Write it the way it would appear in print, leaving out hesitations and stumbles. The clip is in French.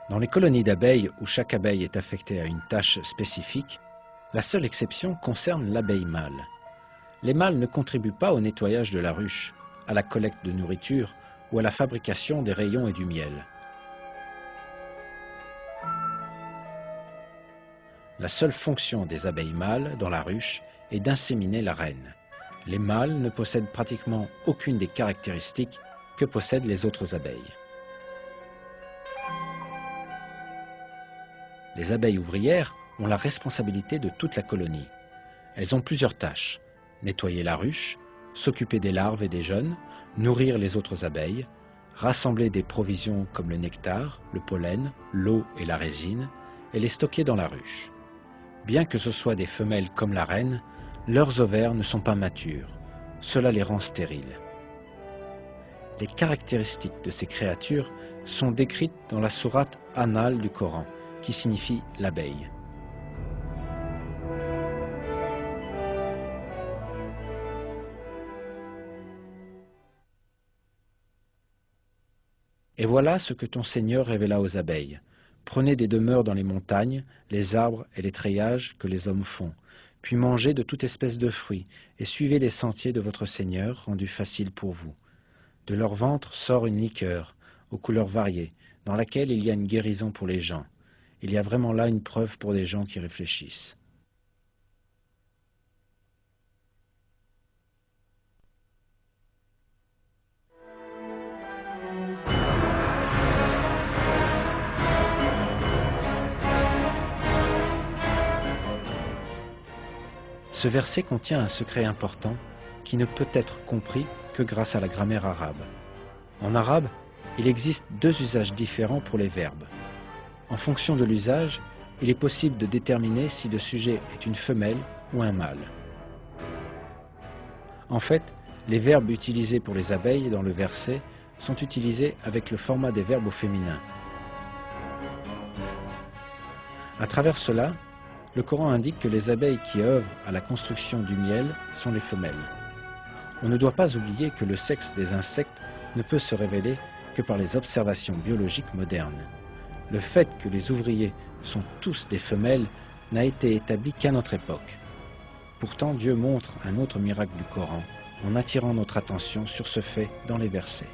Dans les colonies d'abeilles où chaque abeille est affectée à une tâche spécifique, la seule exception concerne l'abeille mâle. Les mâles ne contribuent pas au nettoyage de la ruche, à la collecte de nourriture ou à la fabrication des rayons et du miel. La seule fonction des abeilles mâles dans la ruche est d'inséminer la reine. Les mâles ne possèdent pratiquement aucune des caractéristiques que possèdent les autres abeilles. Les abeilles ouvrières ont la responsabilité de toute la colonie. Elles ont plusieurs tâches: nettoyer la ruche, s'occuper des larves et des jeunes, nourrir les autres abeilles, rassembler des provisions comme le nectar, le pollen, l'eau et la résine, et les stocker dans la ruche. Bien que ce soient des femelles comme la reine, leurs ovaires ne sont pas matures. Cela les rend stériles. Les caractéristiques de ces créatures sont décrites dans la sourate An-Nahl du Coran, qui signifie l'abeille. Et voilà ce que ton Seigneur révéla aux abeilles. Prenez des demeures dans les montagnes, les arbres et les treillages que les hommes font, puis mangez de toute espèce de fruits, et suivez les sentiers de votre Seigneur, rendus faciles pour vous. De leur ventre sort une liqueur, aux couleurs variées, dans laquelle il y a une guérison pour les gens. Il y a vraiment là une preuve pour des gens qui réfléchissent. Ce verset contient un secret important qui ne peut être compris que grâce à la grammaire arabe. En arabe, il existe deux usages différents pour les verbes. En fonction de l'usage, il est possible de déterminer si le sujet est une femelle ou un mâle. En fait, les verbes utilisés pour les abeilles dans le verset sont utilisés avec le format des verbes au féminin. À travers cela, le Coran indique que les abeilles qui œuvrent à la construction du miel sont les femelles. On ne doit pas oublier que le sexe des insectes ne peut se révéler que par les observations biologiques modernes. Le fait que les ouvriers sont tous des femelles n'a été établi qu'à notre époque. Pourtant, Dieu montre un autre miracle du Coran en attirant notre attention sur ce fait dans les versets.